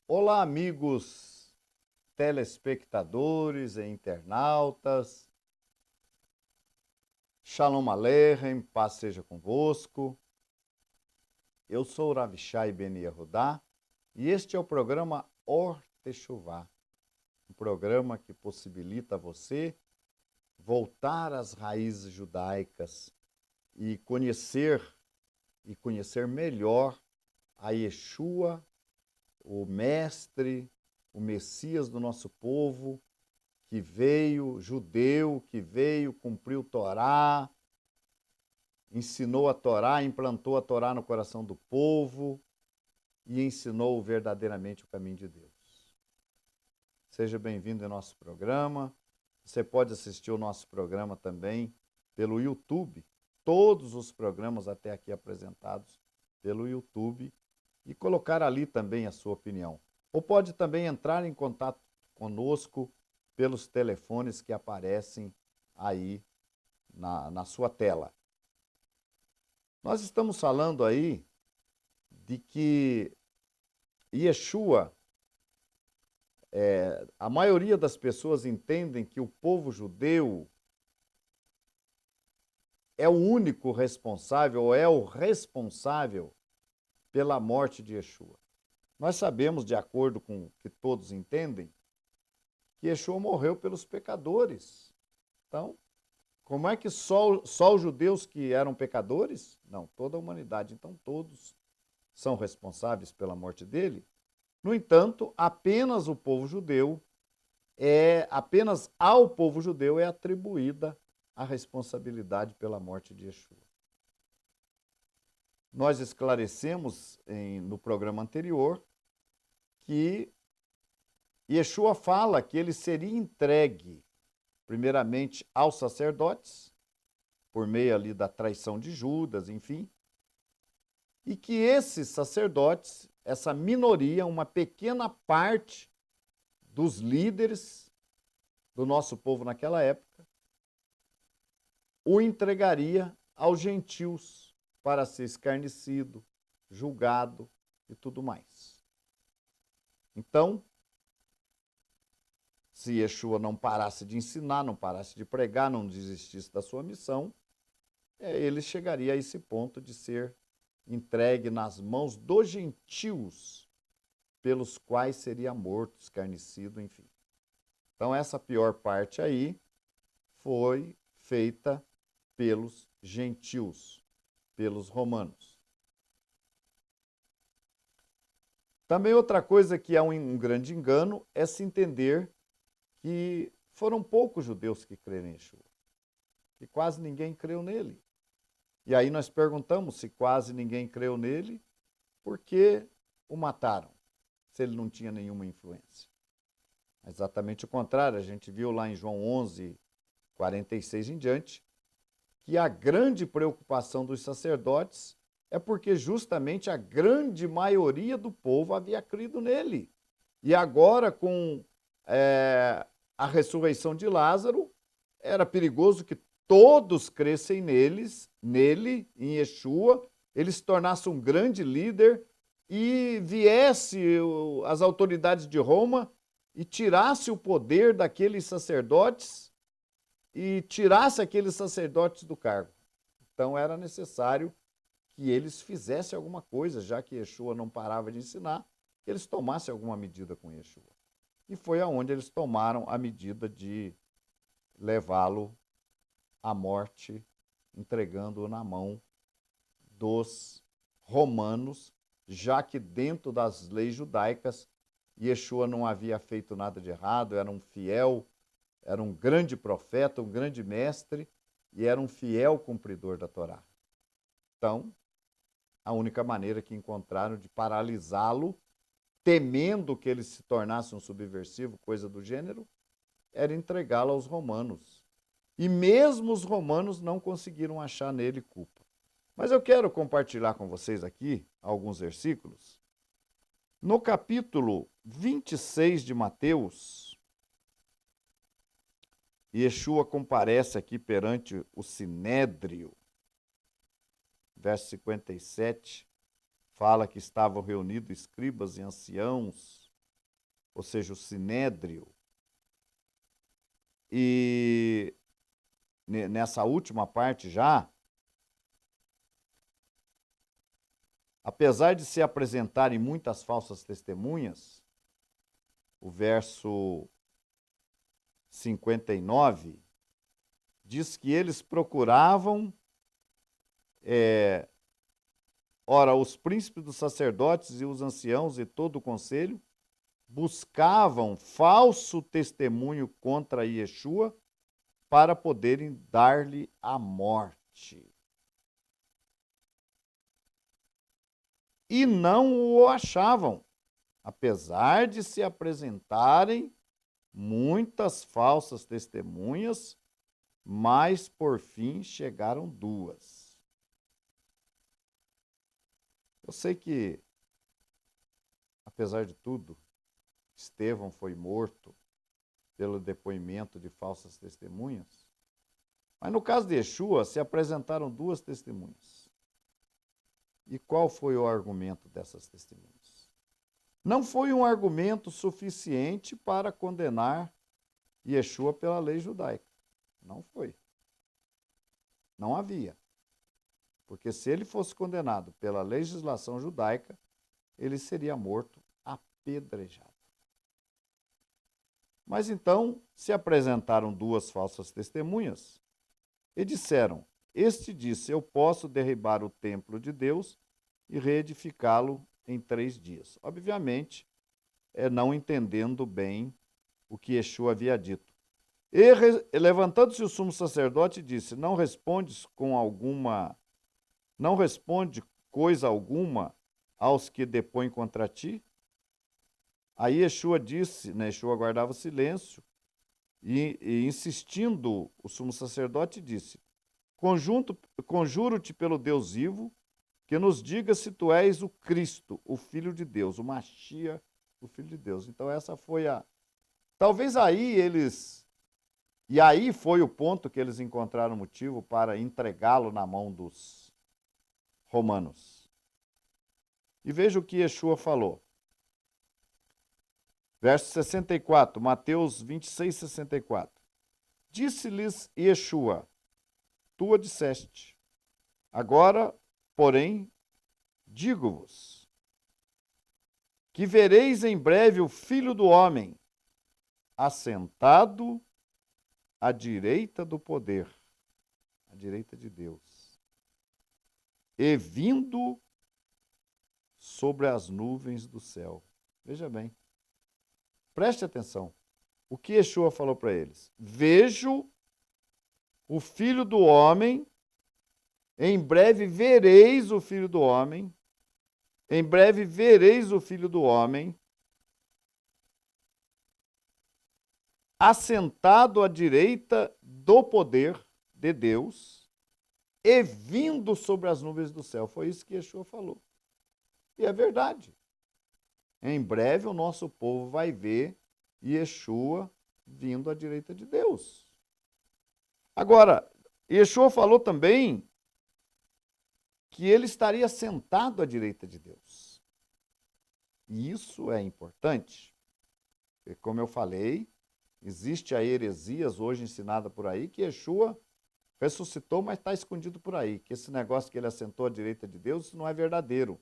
Olá, amigos telespectadores e internautas. Shalom Aleichem, paz seja convosco. Eu sou o Rav Shai Ben Yehudá e este é o programa Or Teshuvá, um programa que possibilita você voltar às raízes judaicas e conhecer melhor a Yeshua, o mestre, o Messias do nosso povo, que veio, judeu, que veio, cumpriu Torá, ensinou a Torá, implantou a Torá no coração do povo e ensinou verdadeiramente o caminho de Deus. Seja bem-vindo ao nosso programa. Você pode assistir o nosso programa também pelo YouTube, todos os programas até aqui apresentados pelo YouTube, e colocar ali também a sua opinião. Ou pode também entrar em contato conosco pelos telefones que aparecem aí na sua tela. Nós estamos falando aí de que Yeshua, a maioria das pessoas entendem que o povo judeu é o único responsável, ou é o responsável pela morte de Yeshua. Nós sabemos, de acordo com o que todos entendem, que Yeshua morreu pelos pecadores. Então, como é que só os judeus que eram pecadores? Não, toda a humanidade. Então, todos são responsáveis pela morte dele. No entanto, apenas ao povo judeu é atribuída a responsabilidade pela morte de Yeshua. Nós esclarecemos no programa anterior que Yeshua fala que ele seria entregue primeiramente aos sacerdotes, por meio ali da traição de Judas, enfim, e que esses sacerdotes, essa minoria, uma pequena parte dos líderes do nosso povo naquela época, o entregaria aos gentios para ser escarnecido, julgado e tudo mais. Então, se Yeshua não parasse de ensinar, não parasse de pregar, não desistisse da sua missão, ele chegaria a esse ponto de ser entregue nas mãos dos gentios, pelos quais seria morto, escarnecido, enfim. Então, essa pior parte aí foi feita pelos gentios, pelos romanos. Também outra coisa que é um grande engano é se entender que foram poucos judeus que creram em Yeshua, que quase ninguém creu nele. E aí nós perguntamos se quase ninguém creu nele, por que o mataram, se ele não tinha nenhuma influência? Exatamente o contrário, a gente viu lá em João 11, 46 em diante, que a grande preocupação dos sacerdotes é porque justamente a grande maioria do povo havia crido nele. E agora, com a ressurreição de Lázaro, era perigoso que todos crescem nele, em Yeshua, ele se tornasse um grande líder e viesse as autoridades de Roma e tirasse o poder daqueles sacerdotes e tirasse aqueles sacerdotes do cargo. Então era necessário que eles fizessem alguma coisa, já que Yeshua não parava de ensinar, que eles tomassem alguma medida com Yeshua. E foi aonde eles tomaram a medida de levá-lo à morte, entregando-o na mão dos romanos, já que dentro das leis judaicas, Yeshua não havia feito nada de errado, era um fiel, era um grande profeta, um grande mestre, e era um fiel cumpridor da Torá. Então, a única maneira que encontraram de paralisá-lo, temendo que ele se tornasse um subversivo, coisa do gênero, era entregá-lo aos romanos. E mesmo os romanos não conseguiram achar nele culpa. Mas eu quero compartilhar com vocês aqui alguns versículos. No capítulo 26 de Mateus, Yeshua comparece aqui perante o Sinédrio. Verso 57, fala que estavam reunidos escribas e anciãos ou seja, o sinédrio. E nessa última parte já, apesar de se apresentarem muitas falsas testemunhas, o verso 59 diz que eles procuravam, ora, os príncipes dos sacerdotes e os anciãos e todo o conselho buscavam falso testemunho contra Yeshua para poderem dar-lhe a morte. E não o achavam, apesar de se apresentarem muitas falsas testemunhas, mas por fim chegaram duas. Eu sei que, apesar de tudo, Estevão foi morto pelo depoimento de falsas testemunhas, mas no caso de Yeshua se apresentaram duas testemunhas. E qual foi o argumento dessas testemunhas? Não foi um argumento suficiente para condenar Yeshua pela lei judaica. Não foi. Não havia. Porque se ele fosse condenado pela legislação judaica, ele seria morto apedrejado. Mas então se apresentaram duas falsas testemunhas e disseram: este disse, eu posso derribar o templo de Deus e reedificá-lo em 3 dias. Obviamente, não entendendo bem o que Yeshua havia dito. E levantando-se o sumo sacerdote, disse: não responde coisa alguma aos que depõem contra ti? Aí Yeshua disse, Yeshua guardava silêncio, e insistindo, o sumo sacerdote disse: conjuro-te pelo Deus vivo, que nos diga se tu és o Cristo, o Filho de Deus, o Machia, o Filho de Deus. Então essa foi talvez aí e aí foi o ponto que eles encontraram motivo para entregá-lo na mão dos romanos. E veja o que Yeshua falou. Verso 64, Mateus 26, 64. Disse-lhes Yeshua: tu o disseste. Agora, porém, digo-vos que vereis em breve o Filho do Homem assentado à direita do poder, à direita de Deus, e vindo sobre as nuvens do céu. Veja bem. Preste atenção. O que Yeshua falou para eles? Vejo o Filho do Homem, em breve vereis o Filho do Homem, em breve vereis o Filho do Homem, assentado à direita do poder de Deus e vindo sobre as nuvens do céu. Foi isso que Yeshua falou. E é verdade. Em breve o nosso povo vai ver Yeshua vindo à direita de Deus. Agora, Yeshua falou também que ele estaria sentado à direita de Deus. E isso é importante. Porque, como eu falei, existe a heresias hoje ensinada por aí que Yeshua ressuscitou, mas está escondido por aí. Que esse negócio que ele assentou à direita de Deus, isso não é verdadeiro.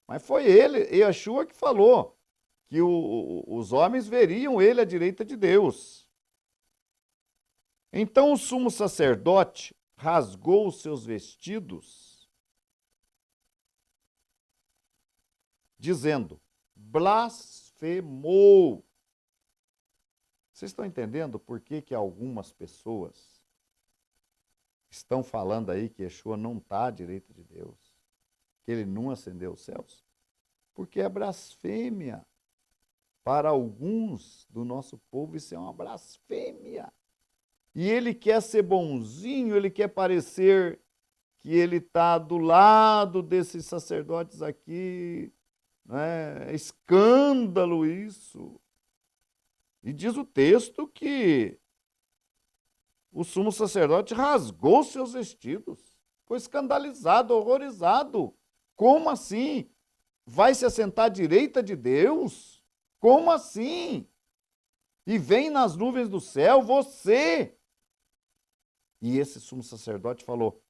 Mas foi ele, Yeshua, que falou que os homens veriam ele à direita de Deus. Então o sumo sacerdote rasgou os seus vestidos, dizendo: blasfemou. Vocês estão entendendo por que algumas pessoas estão falando aí que Yeshua não está à direita de Deus? Que ele não ascendeu aos céus? Porque é blasfêmia. Para alguns do nosso povo isso é uma blasfêmia. E ele quer ser bonzinho, ele quer parecer que ele está do lado desses sacerdotes aqui. É escândalo isso. E diz o texto que o sumo sacerdote rasgou seus vestidos. Ficou escandalizado, horrorizado. Como assim? Vai se assentar à direita de Deus? Como assim? E vem nas nuvens do céu você. E esse sumo sacerdote falou: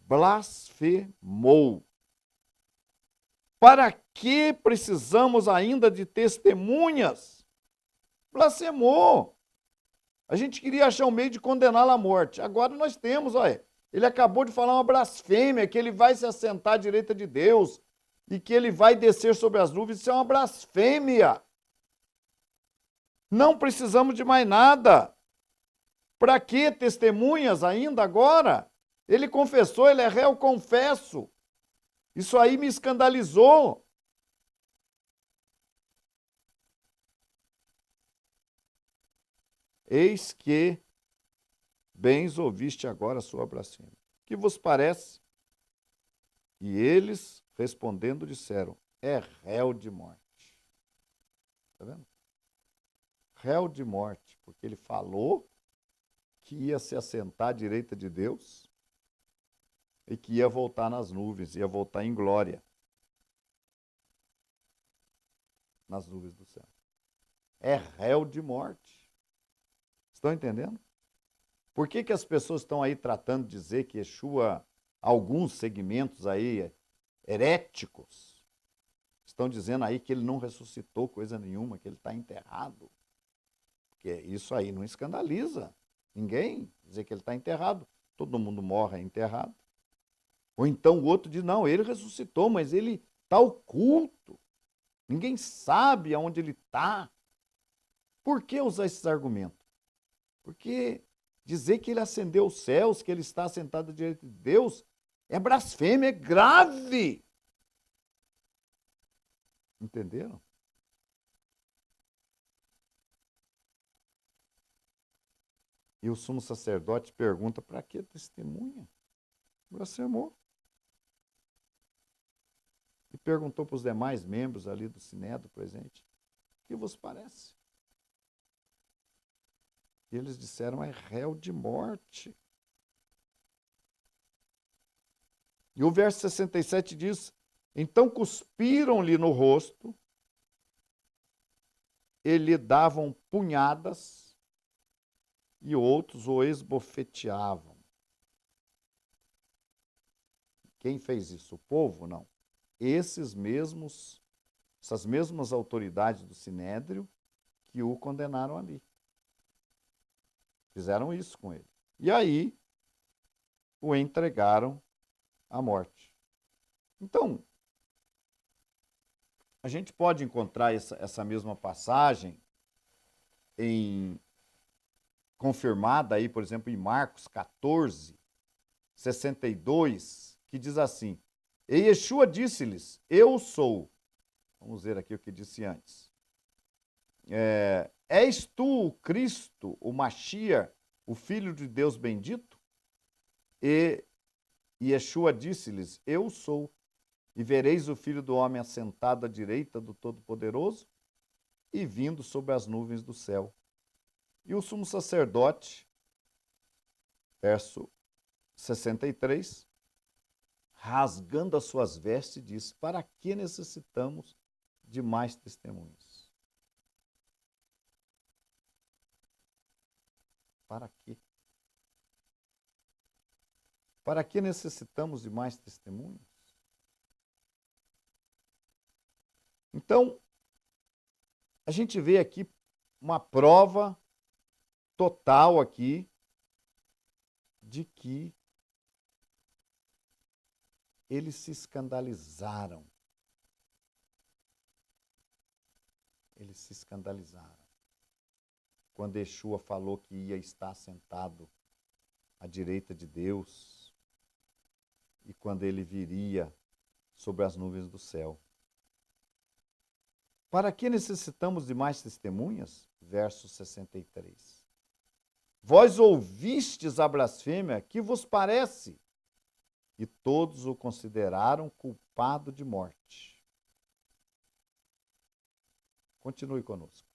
blasfemou. Para que precisamos ainda de testemunhas? Blasfemou. A gente queria achar um meio de condená-lo à morte. Agora nós temos, olha. Ele acabou de falar uma blasfêmia, que ele vai se assentar à direita de Deus e que ele vai descer sobre as nuvens. Isso é uma blasfêmia. Não precisamos de mais nada. Para que testemunhas ainda agora? Ele confessou, ele é réu, confesso. Isso aí me escandalizou. Eis que bens ouviste agora a sua blasfêmia. Que vos parece? E eles, respondendo, disseram: é réu de morte. Está vendo? Réu de morte, porque ele falou que ia se assentar à direita de Deus e que ia voltar nas nuvens, ia voltar em glória nas nuvens do céu. É réu de morte. Estão entendendo? Por que que as pessoas estão aí tratando de dizer que Yeshua, alguns segmentos aí heréticos, estão dizendo aí que ele não ressuscitou coisa nenhuma, que ele está enterrado? Porque isso aí não escandaliza ninguém, dizer que ele está enterrado. Todo mundo morre enterrado. Ou então o outro diz: não, ele ressuscitou, mas ele está oculto. Ninguém sabe aonde ele está. Por que usar esses argumentos? Porque dizer que ele ascendeu aos céus, que ele está sentado diante de Deus, é blasfêmia, é grave. Entenderam? E o sumo sacerdote pergunta: para que testemunha? Blasfemou. E perguntou para os demais membros ali do Sinédrio presente: o que vos parece? E eles disseram: é réu de morte. E o verso 67 diz: então cuspiram-lhe no rosto e lhe davam punhadas e outros o esbofeteavam. Quem fez isso? O povo? Não. Essas mesmas autoridades do Sinédrio que o condenaram ali. Fizeram isso com ele. E aí o entregaram à morte. Então, a gente pode encontrar essa mesma passagem confirmada aí, por exemplo, em Marcos 14, 62, que diz assim: e Yeshua disse-lhes: eu sou. Vamos ver aqui o que disse antes. És tu o Cristo, o Mashiach, o Filho de Deus bendito? E Yeshua disse-lhes: eu sou. E vereis o Filho do Homem assentado à direita do Todo-Poderoso e vindo sobre as nuvens do céu. E o sumo sacerdote, verso 63, rasgando as suas vestes, diz: para que necessitamos de mais testemunhas? Para quê? Para que necessitamos de mais testemunhas? Então, a gente vê aqui uma prova total aqui de que eles se escandalizaram. Eles se escandalizaram. Quando Yeshua falou que ia estar sentado à direita de Deus e quando ele viria sobre as nuvens do céu. Para que necessitamos de mais testemunhas? Verso 63. Vós ouvistes a blasfêmia, que vos parece? E todos o consideraram culpado de morte. Continue conosco.